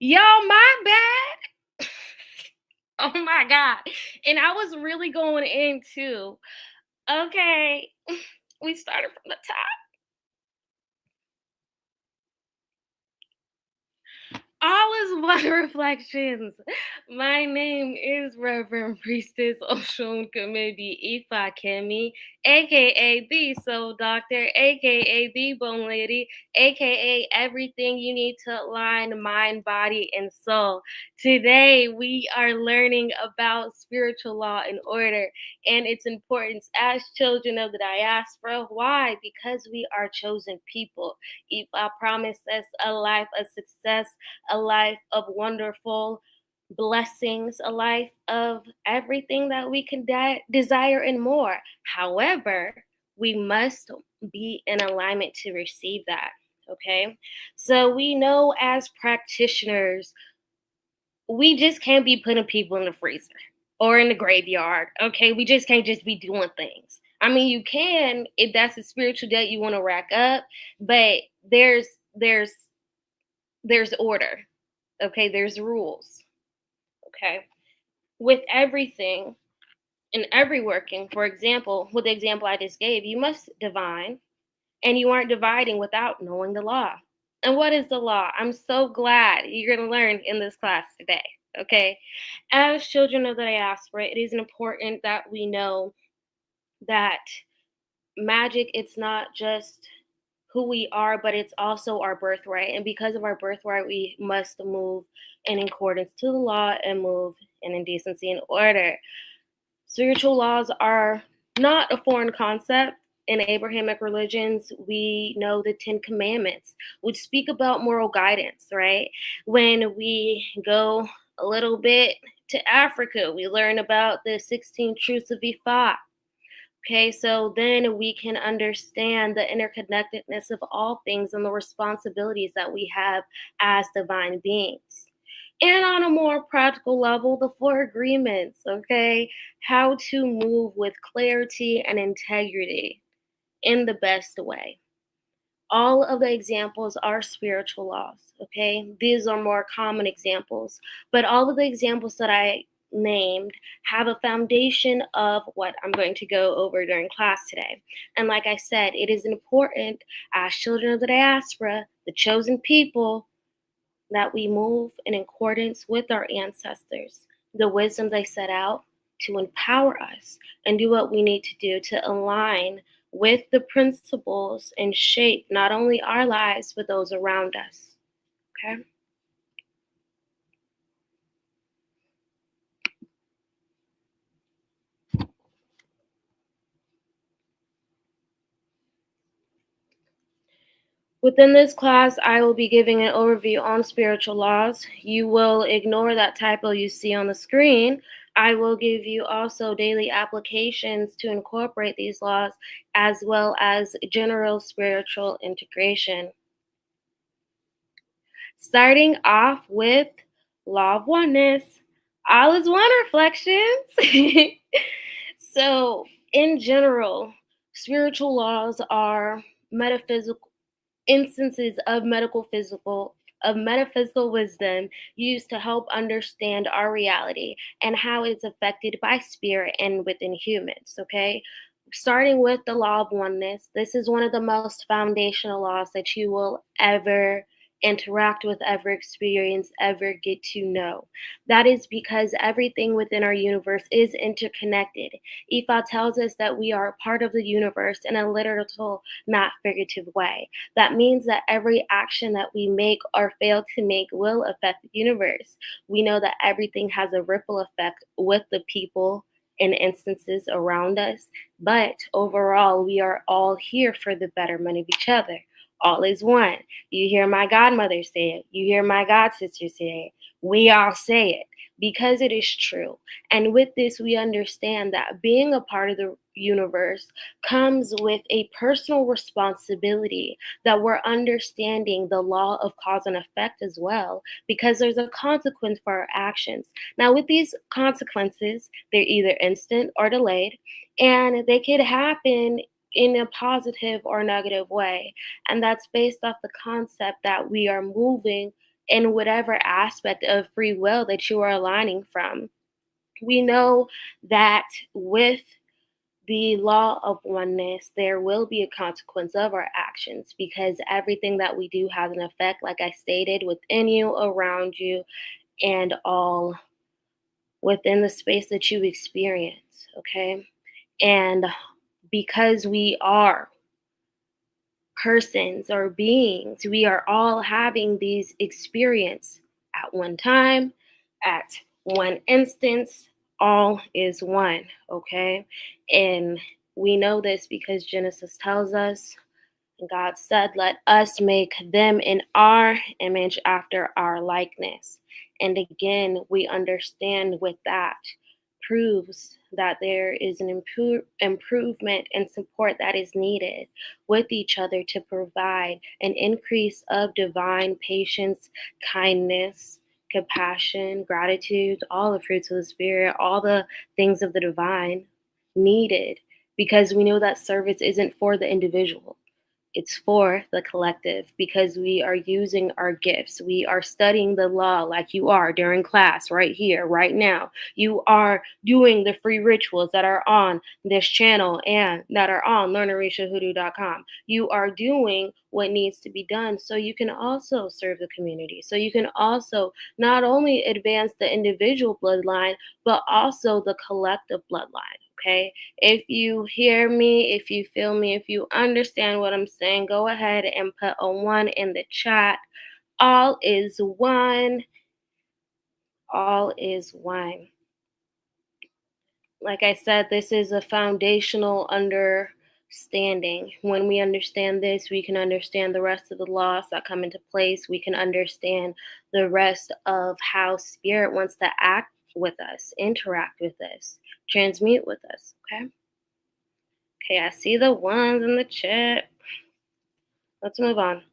Yo, my bad. Oh my God. And I was really going in too. Okay. We started from the top. All is one reflections. My name is Reverend Priestess Osun Kemibi Ifakemi, aka the Soul Doctor, aka the Bone Lady, aka everything you need to align mind, body, and soul. Today we are learning about spiritual law and order and its importance as children of the diaspora. Why? Because we are chosen people. Ifa promised us a life of success, a life of wonderful blessings, a life of everything that we can desire and more. However, we must be in alignment to receive that. Okay. So we know as practitioners, we just can't be putting people in the freezer or in the graveyard. Okay. We just can't just be doing things. I mean, you can if that's a spiritual debt you want to rack up, but there's there's order. Okay, there's rules. Okay, with everything and every working, for example, with the example I just gave, you must divine, and you aren't dividing without knowing the law. And what is the law? I'm so glad you're going to learn in this class today. Okay, as children of the diaspora, it is important that we know that magic, it's not just who we are, but it's also our birthright. And because of our birthright, we must move in accordance to the law and move in decency and order. Spiritual laws are not a foreign concept. In Abrahamic religions, we know the Ten Commandments, which speak about moral guidance, right? When we go a little bit to Africa, we learn about the 16 truths of Ifa. Okay, so then we can understand the interconnectedness of all things and the responsibilities that we have as divine beings. And on a more practical level, the four agreements, okay, how to move with clarity and integrity in the best way. All of the examples are spiritual laws, okay? These are more common examples, but all of the examples that I named have a foundation of what I'm going to go over during class today. And like I said, it is important as children of the diaspora, the chosen people, that we move in accordance with our ancestors, the wisdom they set out to empower us and do what we need to do to align with the principles and shape not only our lives, but those around us. Okay? Within this class, I will be giving an overview on spiritual laws. You will ignore that typo you see on the screen. I will give you also daily applications to incorporate these laws, as well as general spiritual integration. Starting off with law of oneness. All is one reflections. So, in general, spiritual laws are metaphysical instances of metaphysical wisdom used to help understand our reality and how it's affected by spirit and within humans. Okay, starting with the law of oneness, this is one of the most foundational laws that you will ever interact with, ever experience, ever get to know. That is because everything within our universe is interconnected. Ifa tells us that we are a part of the universe in a literal, not figurative way. That means that every action that we make or fail to make will affect the universe. We know that everything has a ripple effect with the people and instances around us, but overall, we are all here for the betterment of each other. All is one. You hear my godmother say it. You hear my god sister say it. We all say it because it is true. And with this, we understand that being a part of the universe comes with a personal responsibility, that we're understanding the law of cause and effect as well, because there's a consequence for our actions. Now, with these consequences, they're either instant or delayed, and they could happen in a positive or negative way. And that's based off the concept that we are moving in whatever aspect of free will that you are aligning from. We know that with the law of oneness, there will be a consequence of our actions because everything that we do has an effect, like I stated, within you, around you, and all within the space that you experience. Okay. And because we are persons or beings, we are all having these experience at one time, at one instance, all is one, okay? And we know this because Genesis tells us, God said, let us make them in our image after our likeness. And again, we understand with that proves that there is an improvement and support that is needed with each other to provide an increase of divine patience, kindness, compassion, gratitude, all the fruits of the Spirit, all the things of the divine needed because we know that service isn't for the individual. It's for the collective because we are using our gifts. We are studying the law like you are during class right here, right now. You are doing the free rituals that are on this channel and that are on learnorishahoodoo.com. You are doing what needs to be done so you can also serve the community. So you can also not only advance the individual bloodline, but also the collective bloodline. Okay. If you hear me, if you feel me, if you understand what I'm saying, go ahead and put a 1 in the chat. All is one. All is one. Like I said, this is a foundational understanding. When we understand this, we can understand the rest of the laws that come into place. We can understand the rest of how spirit wants to act with us, interact with us, transmute with us. Okay. Okay, I see the ones in the chat. Let's move on.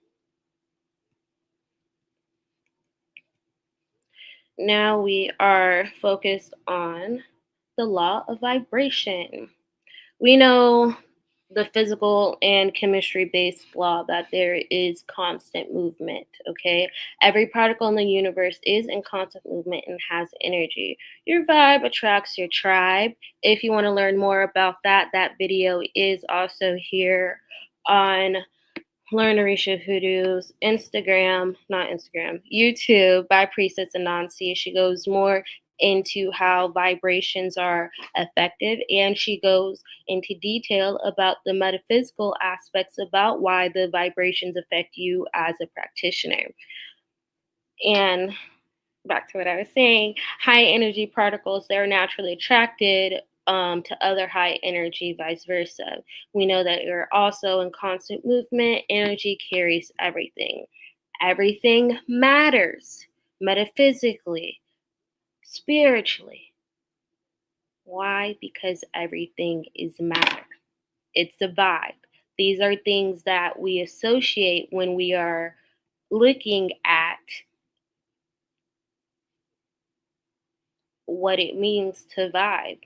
Now we are focused on the law of vibration. We know the physical and chemistry based law that there is constant movement, okay? Every particle in the universe is in constant movement and has energy. Your vibe attracts your tribe. If you want to learn more about that, that video is also here on Learn Orisha Hoodoo's YouTube by Priestess and Nancy. She goes more into how vibrations are effective and she goes into detail about the metaphysical aspects about why the vibrations affect you as a practitioner. And back to what I was saying, high energy particles, they're naturally attracted to other high energy, vice versa. We know that you're also in constant movement. Energy carries everything. Everything matters metaphysically, spiritually. Why? Because everything is matter. It's a vibe. These are things that we associate when we are looking at what it means to vibe,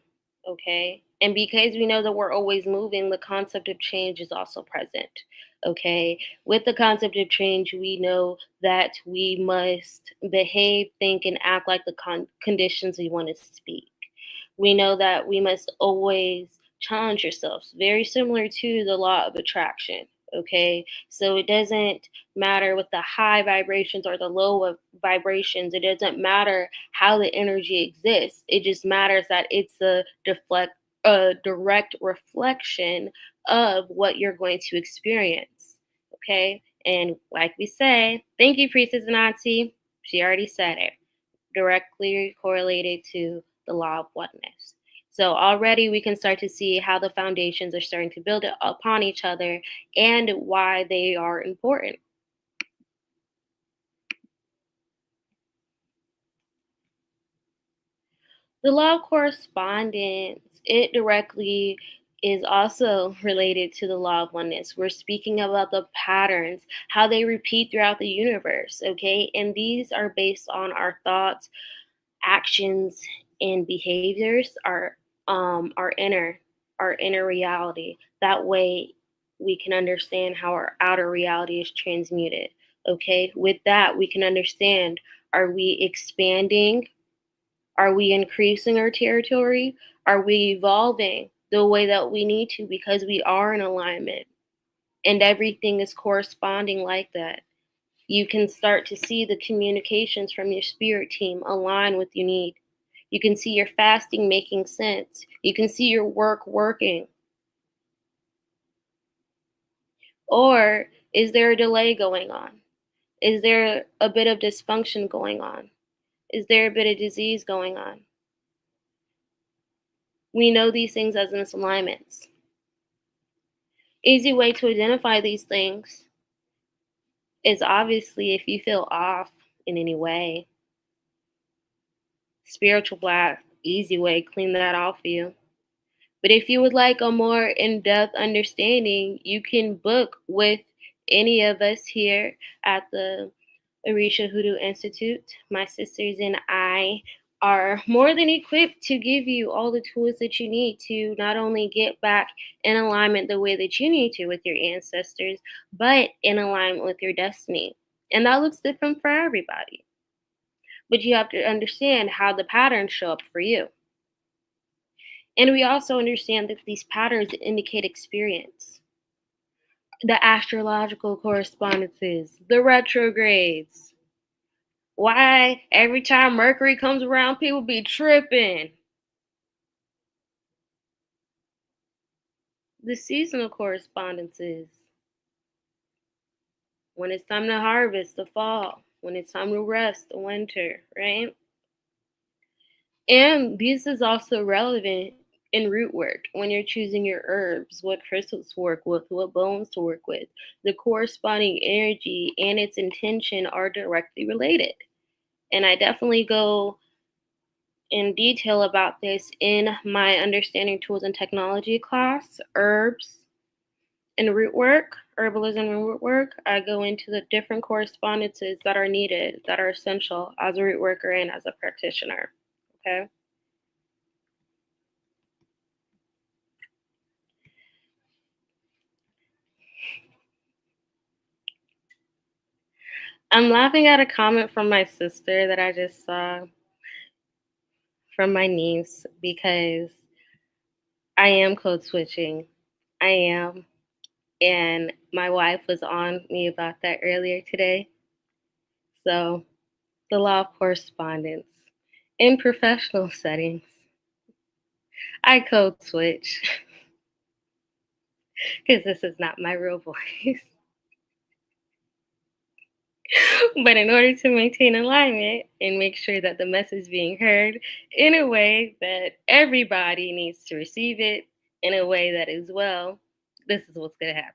okay? And because we know that we're always moving, the concept of change is also present, okay? With the concept of change, we know that we must behave, think, and act like the conditions we want to speak. We know that we must always challenge ourselves, very similar to the law of attraction, okay? So it doesn't matter with the high vibrations or the low vibrations. It doesn't matter how the energy exists. It just matters that it's a direct reflection of what you're going to experience. Okay. And like we say, thank you, Priestess Nazi. She already said it. Directly correlated to the law of oneness. So already we can start to see how the foundations are starting to build upon each other and why they are important. The law of correspondence, it directly is also related to the law of oneness. We're speaking about the patterns, how they repeat throughout the universe, okay? And these are based on our thoughts, actions, and behaviors, our inner reality. That way we can understand how our outer reality is transmuted. Okay, with that, we can understand, are we expanding? Are we increasing our territory? Are we evolving the way that we need to because we are in alignment and everything is corresponding like that? You can start to see the communications from your spirit team align with you need. You can see your fasting making sense. You can see your work working. Or is there a delay going on? Is there a bit of dysfunction going on? Is there a bit of disease going on? We know these things as misalignments. Easy way to identify these things is obviously if you feel off in any way. Spiritual black, easy way, clean that off for you. But if you would like a more in-depth understanding, you can book with any of us here at the Orisa Hoodoo Institute. My sisters and I are more than equipped to give you all the tools that you need to not only get back in alignment the way that you need to with your ancestors, but in alignment with your destiny. And that looks different for everybody. But you have to understand how the patterns show up for you. And we also understand that these patterns indicate experience. The astrological correspondences, the retrogrades. Why every time Mercury comes around, people be tripping. The seasonal correspondences. When it's time to harvest, the fall. When it's time to rest, the winter, right? And this is also relevant in root work when you're choosing your herbs, what crystals to work with, what bones to work with. The corresponding energy and its intention are directly related. And I definitely go in detail about this in my Understanding Tools and Technology class, Herbs and Root Work, Herbalism and Root Work. I go into the different correspondences that are needed, that are essential as a root worker and as a practitioner. Okay. I'm laughing at a comment from my sister that I just saw from my niece because I am code switching. I am. And my wife was on me about that earlier today. So, the law of correspondence. In professional settings, I code switch because this is not my real voice. But in order to maintain alignment and make sure that the message is being heard in a way that everybody needs to receive it in a way that is well, this is what's going to happen.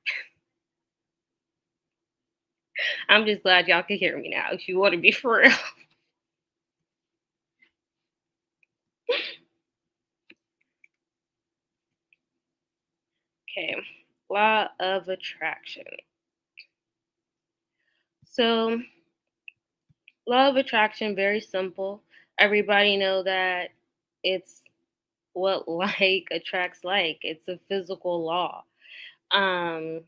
I'm just glad y'all can hear me now if you want to be for real. Okay, law of attraction. So, law of attraction, very simple. Everybody know that it's what like attracts like. It's a physical law. Um,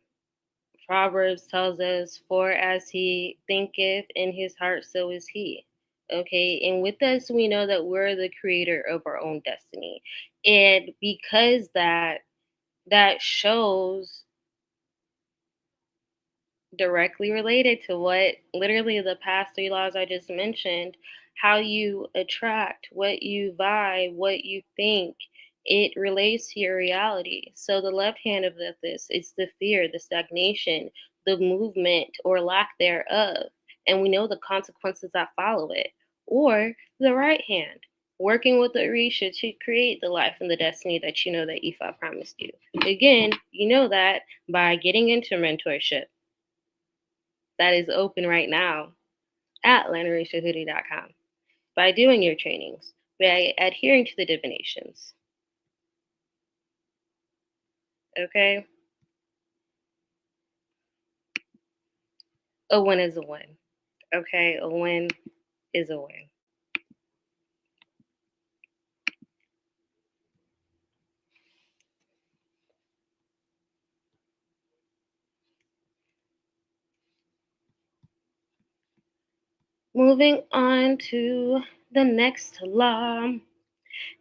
Proverbs tells us, for as he thinketh in his heart, so is he. Okay, and with us, we know that we're the creator of our own destiny. And because that shows directly related to what literally the past three laws I just mentioned, how you attract, what you vibe, what you think, it relates to your reality. So the left hand of this is the fear, the stagnation, the movement or lack thereof. And we know the consequences that follow it. Or the right hand, working with the Orisha to create the life and the destiny that you know that Ifa promised you. Again, you know that by getting into mentorship that is open right now at LandOrishaHoodoo.com by doing your trainings, by adhering to the divinations. Okay? A win is a win. Okay? A win is a win. Moving on to the next law.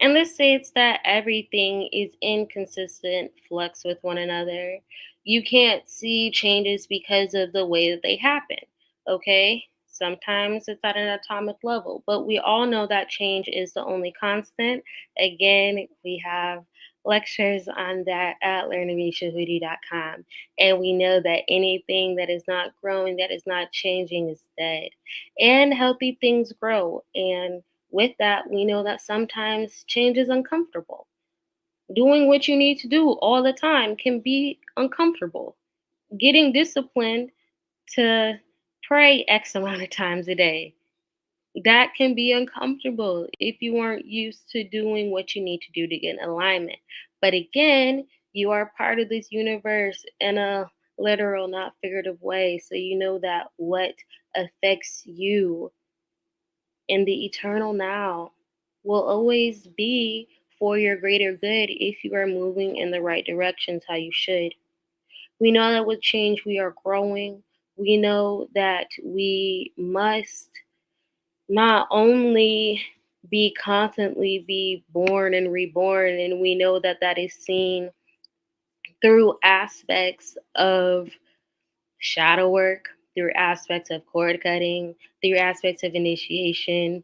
And this states that everything is inconsistent flux with one another. You can't see changes because of the way that they happen, okay? Sometimes it's at an atomic level, but we all know that change is the only constant. Again, we have lectures on that at learningmishahoodie.com. And we know that anything that is not growing, that is not changing, is dead. And healthy things grow. And with that, we know that sometimes change is uncomfortable. Doing what you need to do all the time can be uncomfortable. Getting disciplined to pray X amount of times a day, that can be uncomfortable if you aren't used to doing what you need to do to get in alignment. But again, you are part of this universe in a literal, not figurative way. So you know that what affects you in the eternal now will always be for your greater good if you are moving in the right directions how you should. We know that with change we are growing. We know that we must not only be constantly be born and reborn, and we know that that is seen through aspects of shadow work, through aspects of cord cutting, through aspects of initiation.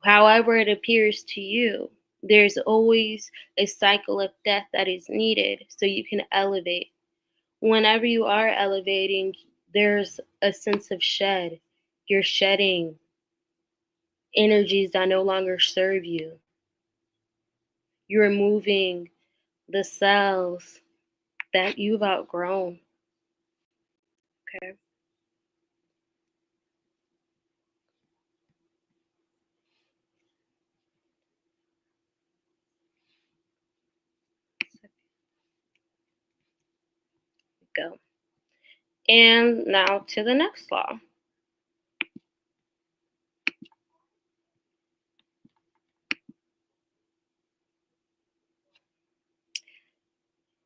However, it appears to you, there's always a cycle of death that is needed so you can elevate. Whenever you are elevating, there's a sense of shed. You're shedding energies that no longer serve you. You're removing the cells that you've outgrown. Okay. Go. And now to the next law.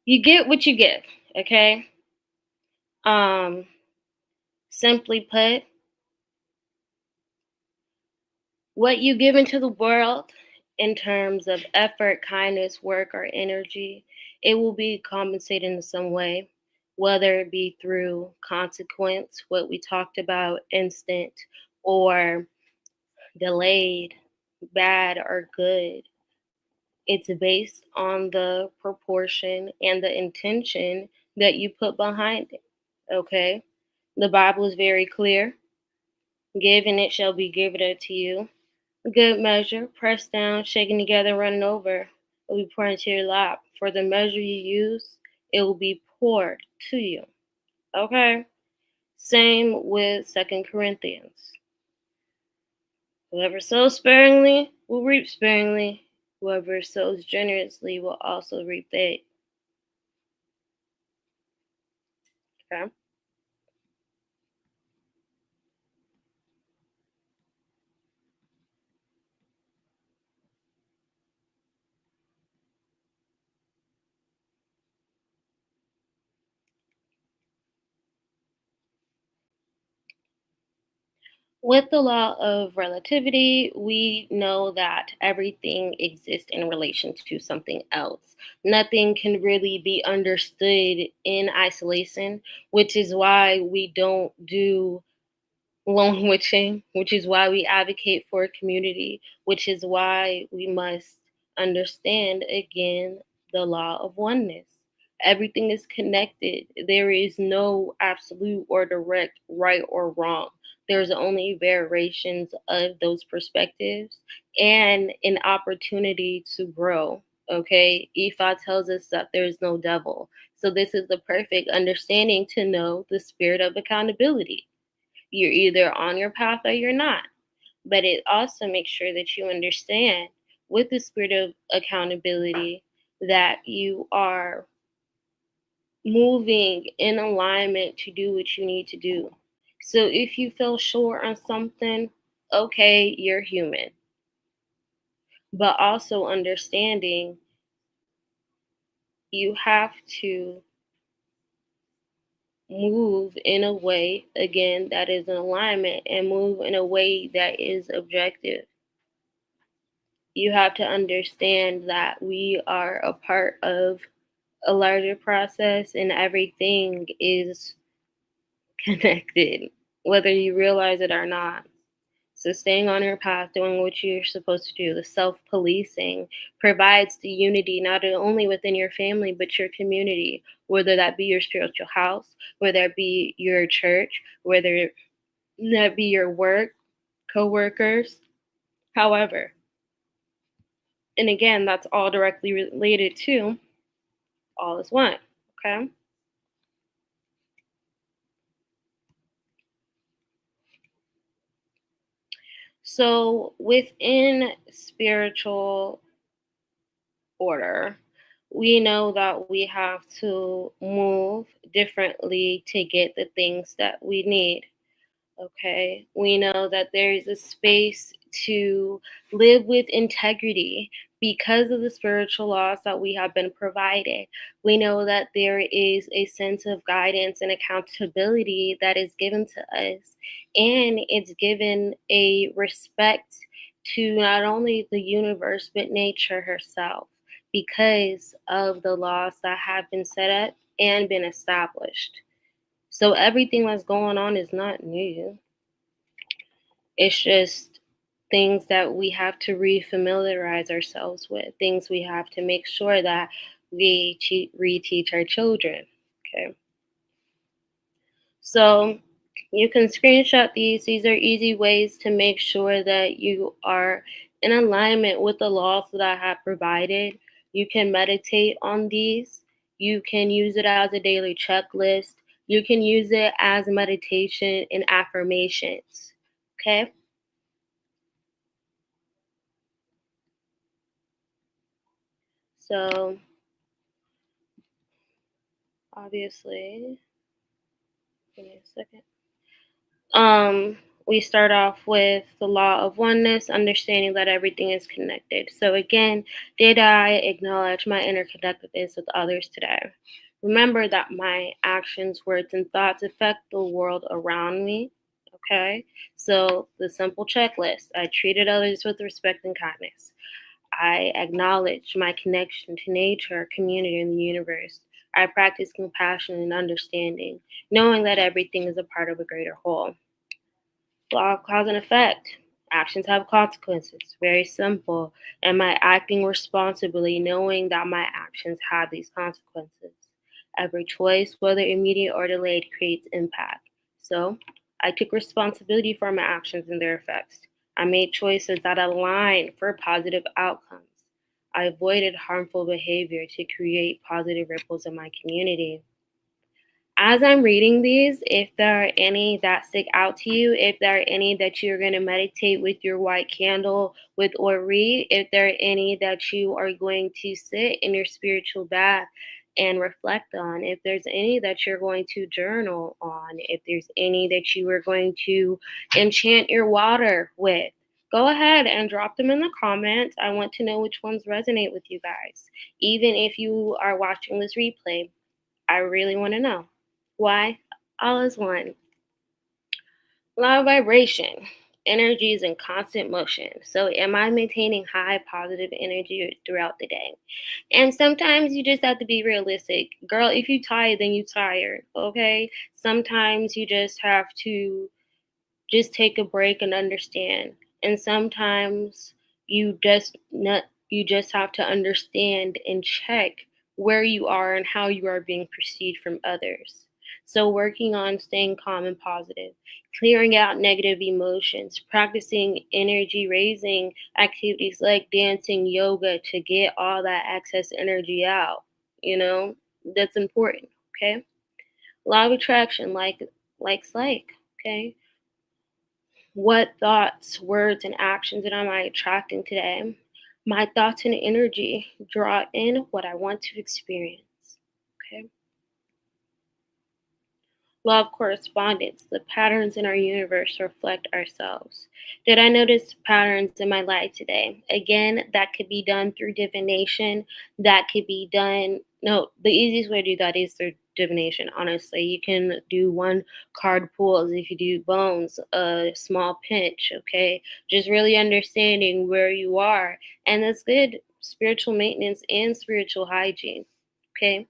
You get what you give, okay? Um, Simply put, what you give into the world in terms of effort, kindness, work, or energy, it will be compensated in some way, whether it be through consequence, what we talked about, instant, or delayed, bad, or good. It's based on the proportion and the intention that you put behind it. Okay? The Bible is very clear. Give and it shall be given unto you. Good measure, pressed down, shaken together, running over, will be poured into your lap. For the measure you use, it will be poured to you. Okay? Same with 2 Corinthians. Whoever sows sparingly will reap sparingly. Whoever sows generously will also reap that. Okay? With the law of relativity, we know that everything exists in relation to something else. Nothing can really be understood in isolation, which is why we don't do lone witching, which is why we advocate for a community, which is why we must understand again the law of oneness. Everything is connected. There is no absolute or direct right or wrong. There's only variations of those perspectives and an opportunity to grow. Okay, Ifa tells us that there's no devil. So, this is the perfect understanding to know the spirit of accountability. You're either on your path or you're not. But it also makes sure that you understand with the spirit of accountability that you are moving in alignment to do what you need to do. So if you feel short on something, okay, you're human. But also understanding you have to move in a way, again, that is in alignment and move in a way that is objective. You have to understand that we are a part of a larger process and everything is connected, whether you realize it or not. So, staying on your path, doing what you're supposed to do, the self policing provides the unity not only within your family, but your community, whether that be your spiritual house, whether that be your church, whether that be your work, co workers, however. And again, that's all directly related to all is one. Okay. So, within spiritual order, we know that we have to move differently to get the things that we need. Okay. We know that there is a space to live with integrity because of the spiritual laws that we have been provided. We know that there is a sense of guidance and accountability that is given to us, and it's given a respect to not only the universe but nature herself because of the laws that have been set up and been established. So everything that's going on is not new. It's just things that we have to refamiliarize ourselves with, things we have to make sure that we reteach our children. Okay. So you can screenshot these. These are easy ways to make sure that you are in alignment with the laws that I have provided. You can meditate on these. You can use it as a daily checklist. You can use it as meditation and affirmations. Okay. So obviously, give me a second. We start off with the law of oneness, understanding that everything is connected. So again, did I acknowledge my interconnectedness with others today? Remember that my actions, words, and thoughts affect the world around me. Okay, so the simple checklist: I treated others with respect and kindness. I acknowledge my connection to nature, community, and the universe. I practice compassion and understanding, knowing that everything is a part of a greater whole. Law of cause and effect. Actions have consequences. Very simple. Am I acting responsibly, knowing that my actions have these consequences? Every choice, whether immediate or delayed, creates impact. So, I took responsibility for my actions and their effects. I made choices that align for positive outcomes. I avoided harmful behavior to create positive ripples in my community. As I'm reading these, if there are any that stick out to you, if there are any that you're going to meditate with your white candle with or read, if there are any that you are going to sit in your spiritual bath and reflect on, if there's any that you're going to journal on, if there's any that you are going to enchant your water with, go ahead and drop them in the comments. I want to know which ones resonate with you guys. Even if you are watching this replay, I really want to know. Why? All is one. Law of vibration. Energy is in constant motion. So, am I maintaining high positive energy throughout the day? And sometimes you just have to be realistic. Girl, if you tired, then you tired. Okay? Sometimes you just have to just take a break and understand. And sometimes you just have to understand and check where you are and how you are being perceived from others. So working on staying calm and positive, clearing out negative emotions, practicing energy raising activities like dancing, yoga to get all that excess energy out, you know? That's important, okay? Law of attraction, like, okay? What thoughts, words, and actions am I attracting today? My thoughts and energy draw in what I want to experience. Okay. Law of correspondence. The patterns in our universe reflect ourselves. Did I notice patterns in my life today? Again, that could be done through divination. That could be done. No, the easiest way to do that is divination, honestly. You can do one card pulls, if you do bones, a small pinch, okay? Just really understanding where you are. And that's good spiritual maintenance and spiritual hygiene, okay?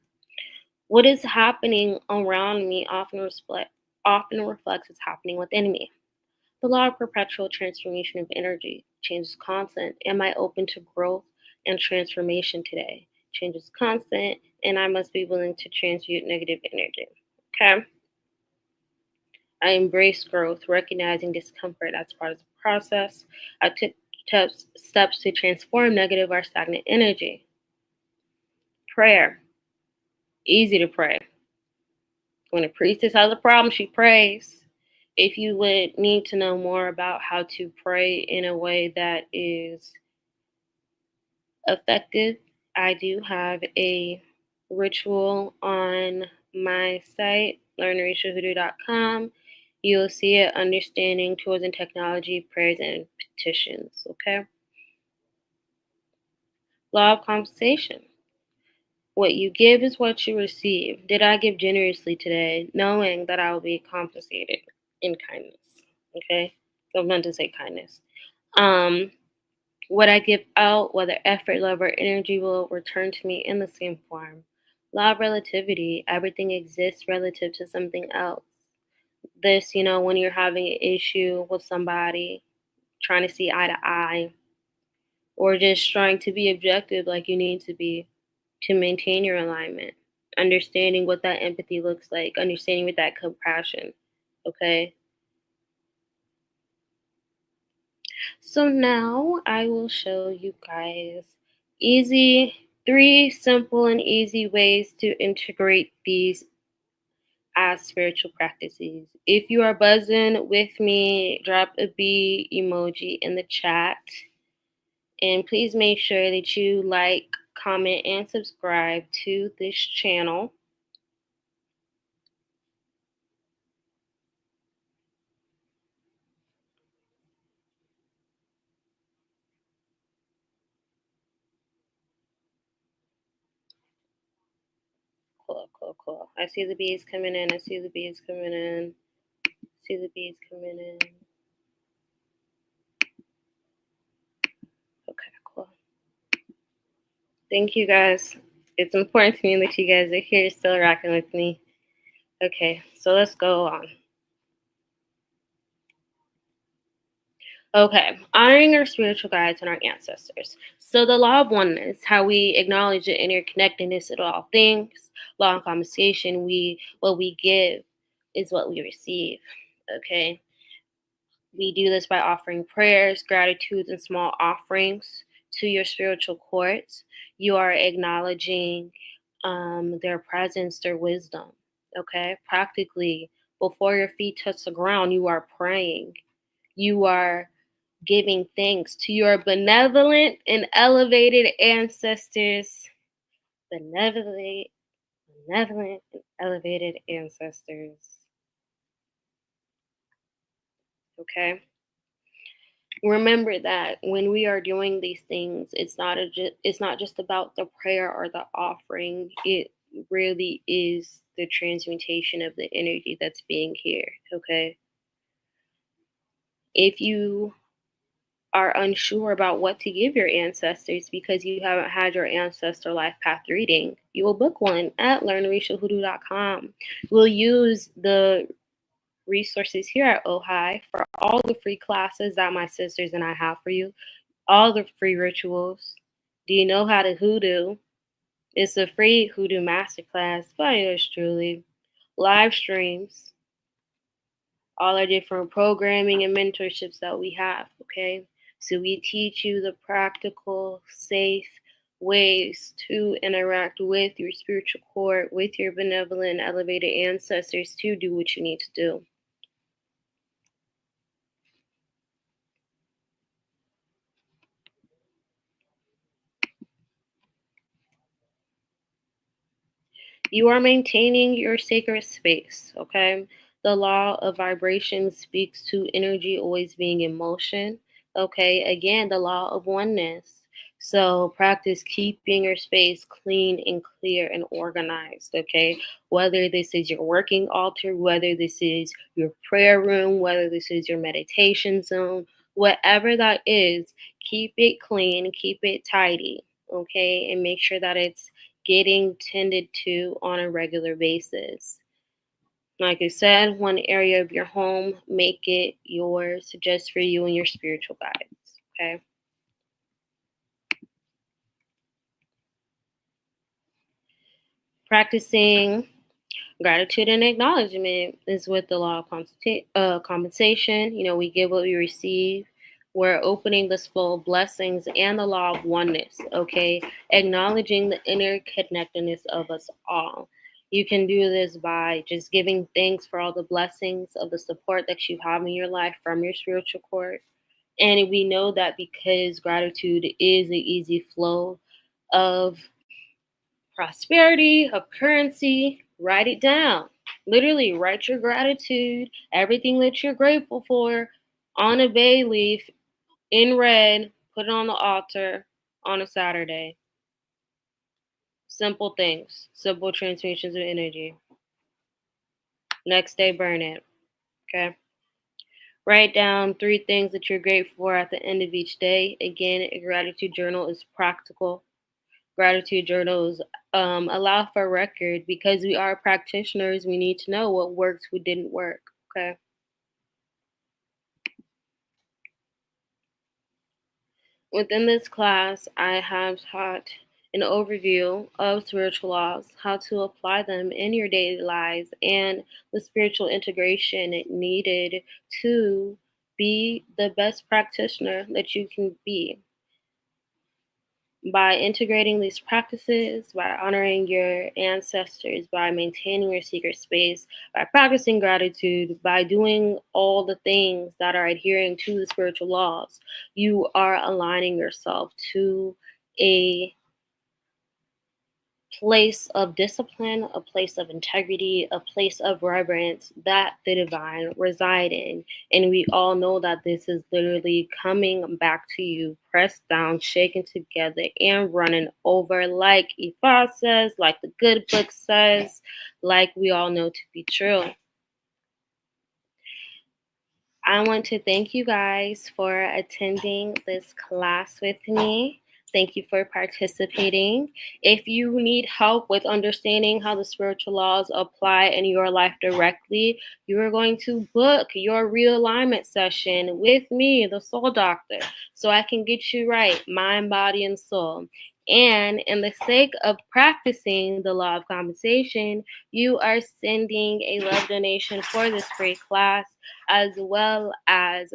What is happening around me often reflects what's happening within me. The law of perpetual transformation of energy. Change is constant. Am I open to growth and transformation today? Change is constant, and I must be willing to transmute negative energy. Okay? I embrace growth, recognizing discomfort as part of the process. I took steps to transform negative or stagnant energy. Prayer. Easy to pray. When a priestess has a problem, she prays. If you would need to know more about how to pray in a way that is effective, I do have a ritual on my site, learnorishahoodoo.com. You'll see it, Understanding Tools and Technology, Prayers and Petitions, okay? Law of compensation. What you give is what you receive. Did I give generously today, knowing that I will be compensated in kindness? Okay? So I meant to say kindness. What I give out, whether effort, love, or energy, will return to me in the same form. Law of relativity. Everything exists relative to something else. This, when you're having an issue with somebody, trying to see eye to eye, or just trying to be objective like you need to be to maintain your alignment. Understanding what that empathy looks like, understanding what that compassion, okay? So now I will show you guys three simple and easy ways to integrate these as spiritual practices. If you are buzzing with me, drop a B emoji in the chat. And please make sure that you like, comment, and subscribe to this channel. Cool. I see the bees coming in. I see the bees coming in. See the bees coming in. Okay, cool. Thank you guys. It's important to me that you guys are here still rocking with me. Okay, so let's go on. Okay, honoring our spiritual guides and our ancestors. So the law of oneness, how we acknowledge the interconnectedness of all things. Law of compensation, what we give is what we receive. Okay. We do this by offering prayers, gratitudes, and small offerings to your spiritual courts. You are acknowledging their presence, their wisdom. Okay. Practically, before your feet touch the ground, you are praying. You are giving thanks to your benevolent and elevated ancestors. Benevolent and elevated ancestors. Okay. Remember that when we are doing these things, it's not just about the prayer or the offering. It really is the transmutation of the energy that's being here. Okay. If you are unsure about what to give your ancestors because you haven't had your ancestor life path reading, you will book one at learnorishahoodoo.com. We'll use the resources here at OHI for all the free classes that my sisters and I have for you, all the free rituals. Do you know how to hoodoo? It's a free hoodoo masterclass by yours truly. Live streams, all our different programming and mentorships that we have, okay? So we teach you the practical, safe ways to interact with your spiritual court, with your benevolent, elevated ancestors to do what you need to do. You are maintaining your sacred space, okay? The law of vibration speaks to energy always being in motion, okay? Again, the law of oneness. So practice keeping your space clean and clear and organized, okay? Whether this is your working altar, whether this is your prayer room, whether this is your meditation zone, whatever that is, keep it clean, keep it tidy, okay? And make sure that it's getting tended to on a regular basis. Like I said, one area of your home, make it yours just for you and your spiritual guides, okay? Practicing gratitude and acknowledgement is with the law of compensation. We give what we receive. We're opening this flow of blessings and the law of oneness, okay? Acknowledging the interconnectedness of us all. You can do this by just giving thanks for all the blessings of the support that you have in your life from your spiritual core. And we know that because gratitude is the easy flow of prosperity, of currency, write it down. Literally, write your gratitude, everything that you're grateful for on a bay leaf in red, put it on the altar on a Saturday. Simple things, simple transformations of energy. Next day, burn it. Okay. Write down 3 things that you're grateful for at the end of each day. Again, a gratitude journal is practical. Gratitude journals allow for record because we are practitioners. We need to know what worked, what didn't work. Okay. Within this class, I have taught an overview of spiritual laws, how to apply them in your daily lives, and the spiritual integration needed to be the best practitioner that you can be. By integrating these practices, by honoring your ancestors, by maintaining your secret space, by practicing gratitude, by doing all the things that are adhering to the spiritual laws, you are aligning yourself to a place of discipline, a place of integrity, a place of reverence that the divine reside in. And we all know that this is literally coming back to you, pressed down, shaken together, and running over, like Ifa says, like the good book says, like we all know to be true. I want to thank you guys for attending this class with me. Thank you for participating. If you need help with understanding how the spiritual laws apply in your life directly, you are going to book your realignment session with me, the soul doctor, so I can get you right, mind, body, and soul. And in the sake of practicing the law of compensation, you are sending a love donation for this free class, as well as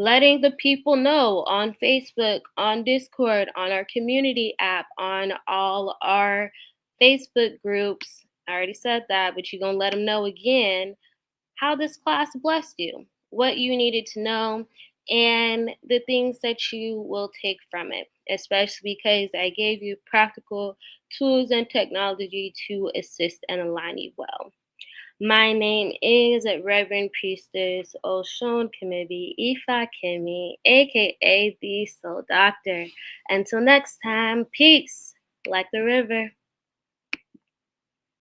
letting the people know on Facebook, on Discord, on our community app, on all our Facebook groups. I already said that, but you're going to let them know again how this class blessed you, what you needed to know, and the things that you will take from it, especially because I gave you practical tools and technology to assist and align you well. My name is Reverend Priestess Osun Kemibi Ifakemi, aka the Soul Doctor. Until next time, peace like the river.